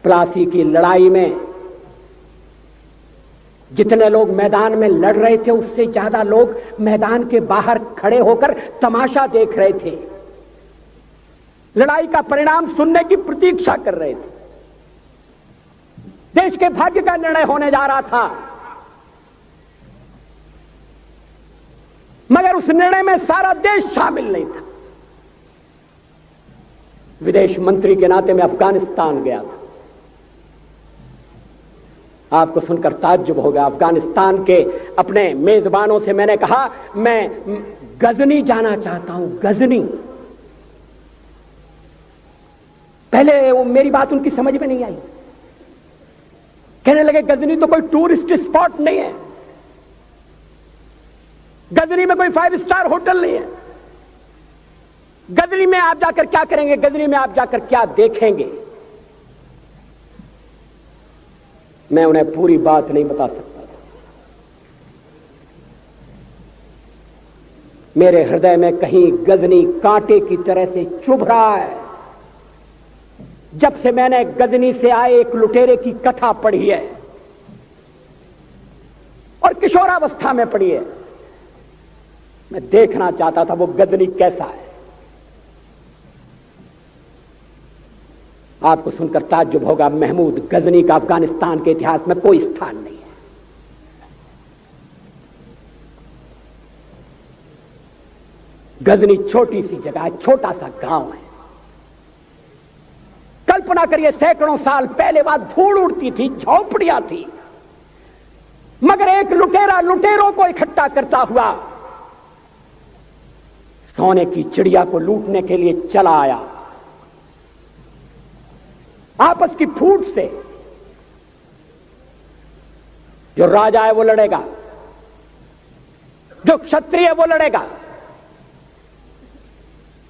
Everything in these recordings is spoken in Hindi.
प्लासी की लड़ाई में जितने लोग मैदान में लड़ रहे थे उससे ज्यादा लोग मैदान के बाहर खड़े होकर तमाशा देख रहे थे, लड़ाई का परिणाम सुनने की प्रतीक्षा कर रहे थे। देश के भाग्य का निर्णय होने जा रहा था, मगर उस निर्णय में सारा देश शामिल नहीं था। विदेश मंत्री के नाते मैं अफगानिस्तान गया था। आपको सुनकर ताज्जुब होगा, अफगानिस्तान के अपने मेजबानों से मैंने कहा मैं गजनी जाना चाहता हूं, गजनी। पहले वो मेरी बात उनकी समझ में नहीं आई, कहने लगे गजनी तो कोई टूरिस्ट स्पॉट नहीं है, गजनी में कोई 5 स्टार होटल नहीं है, गजनी में आप जाकर क्या करेंगे, गजनी में आप जाकर क्या देखेंगे। मैं उन्हें पूरी बात नहीं बता सकता था। मेरे हृदय में कहीं गजनी कांटे की तरह से चुभ रहा है। जब से मैंने गजनी से आए एक लुटेरे की कथा पढ़ी है और किशोरावस्था में पढ़ी है, मैं देखना चाहता था वो गजनी कैसा है। आपको सुनकर ताज्जुब होगा, महमूद गजनी का अफगानिस्तान के इतिहास में कोई स्थान नहीं है। गजनी छोटी सी जगह है, छोटा सा गांव है। कल्पना करिए, सैकड़ों साल पहले वहां धूल उड़ती थी, झोपड़ियां थी, मगर एक लुटेरा लुटेरों को इकट्ठा करता हुआ सोने की चिड़िया को लूटने के लिए चला आया। आपस की फूट से जो राजा है वो लड़ेगा, जो क्षत्रिय है वो लड़ेगा।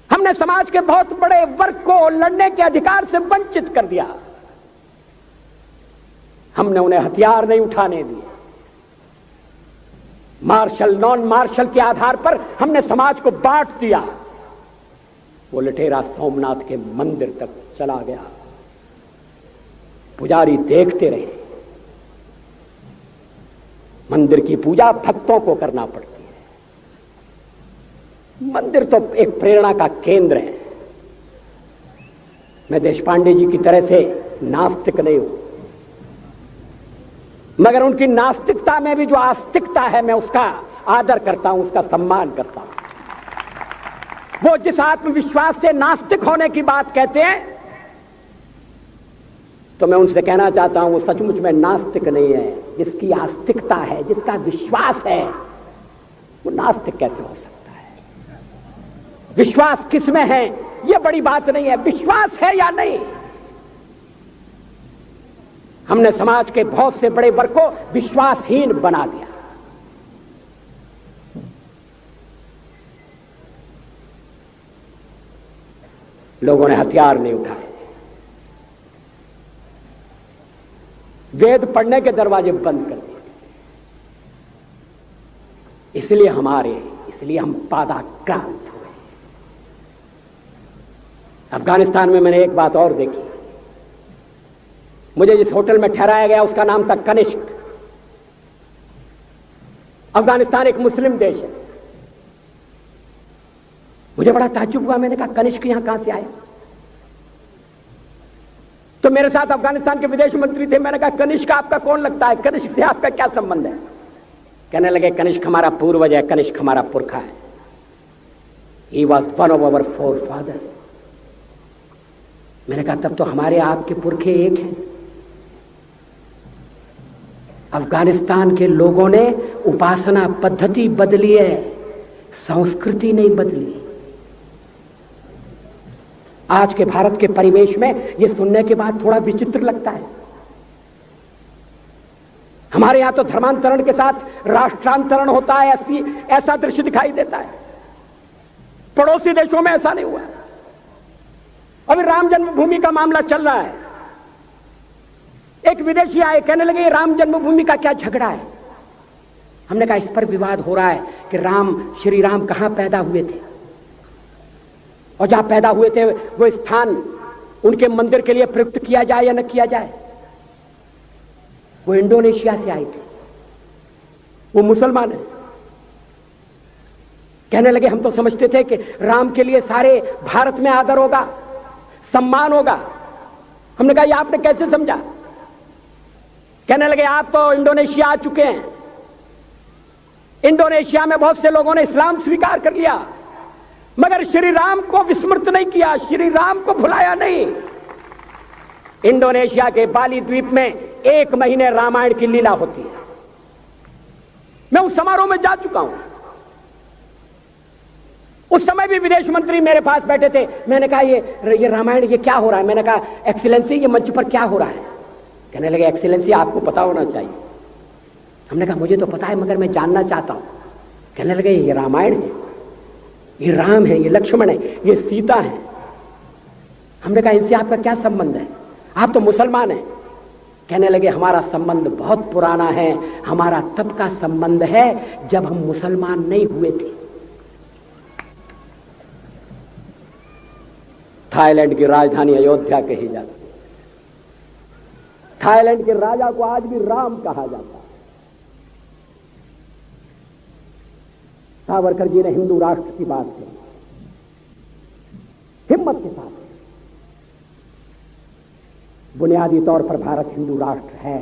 हमने समाज के बहुत बड़े वर्ग को लड़ने के अधिकार से वंचित कर दिया। हमने उन्हें हथियार नहीं उठाने दिए। मार्शल नॉन मार्शल के आधार पर हमने समाज को बांट दिया। वो लुटेरा सोमनाथ के मंदिर तक चला गया। पुजारी देखते रहे। मंदिर की पूजा भक्तों को करना पड़ती है। मंदिर तो एक प्रेरणा का केंद्र है। मैं देशपांडे जी की तरह से नास्तिक नहीं हूं, मगर उनकी नास्तिकता में भी जो आस्तिकता है मैं उसका आदर करता हूं, उसका सम्मान करता हूं। वो जिस आत्मविश्वास से नास्तिक होने की बात कहते हैं, तो मैं उनसे कहना चाहता हूं वो सचमुच में नास्तिक नहीं है। जिसकी आस्तिकता है, जिसका विश्वास है, वो नास्तिक कैसे हो सकता है? विश्वास किसमें है यह बड़ी बात नहीं है, विश्वास है या नहीं। हमने समाज के बहुत से बड़े वर्ग को विश्वासहीन बना दिया। लोगों ने हथियार नहीं उठाए, वेद पढ़ने के दरवाजे बंद कर दिए। इसलिए हम पादाक्रांत हुए। अफगानिस्तान में मैंने एक बात और देखी। मुझे जिस होटल में ठहराया गया उसका नाम था कनिष्क। अफगानिस्तान एक मुस्लिम देश है। मुझे बड़ा ताज्जुब हुआ। मैंने कहा कनिष्क यहां कहां से आया? तो मेरे साथ अफगानिस्तान के विदेश मंत्री थे। मैंने कहा कनिष्क आपका कौन लगता है? कनिष्क से आपका क्या संबंध है? कहने लगे कनिष्क हमारा पूर्वज है, कनिष्क हमारा पुरखा है। He was one of our forefathers। मैंने कहा तब तो हमारे आपके पुरखे एक हैं। अफगानिस्तान के लोगों ने उपासना पद्धति बदली है, संस्कृति नहीं बदली। आज के भारत के परिवेश में यह सुनने के बाद थोड़ा विचित्र लगता है। हमारे यहां तो धर्मांतरण के साथ राष्ट्रांतरण होता है, ऐसा दृश्य दिखाई देता है। पड़ोसी देशों में ऐसा नहीं हुआ। अभी राम जन्मभूमि का मामला चल रहा है। एक विदेशी आए, कहने लगे राम जन्मभूमि का क्या झगड़ा है? हमने कहा इस पर विवाद हो रहा है कि श्री राम कहां पैदा हुए थे, और जहां पैदा हुए थे वो स्थान उनके मंदिर के लिए प्रयुक्त किया जाए या न किया जाए। वो इंडोनेशिया से आई थी, वो मुसलमान है। कहने लगे हम तो समझते थे कि राम के लिए सारे भारत में आदर होगा, सम्मान होगा। हमने कहा ये आपने कैसे समझा? कहने लगे आप तो इंडोनेशिया आ चुके हैं, इंडोनेशिया में बहुत से लोगों ने इस्लाम स्वीकार कर लिया, मगर श्री राम को विस्मृत नहीं किया, श्री राम को भुलाया नहीं। इंडोनेशिया के बाली द्वीप में 1 महीने रामायण की लीला होती है। मैं उस समारोह में जा चुका हूं। उस समय भी विदेश मंत्री मेरे पास बैठे थे। मैंने कहा ये रामायण ये क्या हो रहा है? मैंने कहा एक्सीलेंसी ये मंच पर क्या हो रहा है? कहने लगे एक्सीलेंसी आपको पता होना चाहिए। हमने कहा मुझे तो पता है मगर मैं जानना चाहता हूं। कहने लगे ये रामायण है, ये राम है, ये लक्ष्मण है, ये सीता है। हमने कहा इनसे आपका क्या संबंध है? आप तो मुसलमान हैं। कहने लगे हमारा संबंध बहुत पुराना है, हमारा तब का संबंध है जब हम मुसलमान नहीं हुए थे। थाईलैंड की राजधानी अयोध्या कही जाती है। थाईलैंड के राजा को आज भी राम कहा जाता है। सावरकर जी ने हिंदू राष्ट्र की बात की, हिम्मत के साथ। बुनियादी तौर पर भारत हिंदू राष्ट्र है।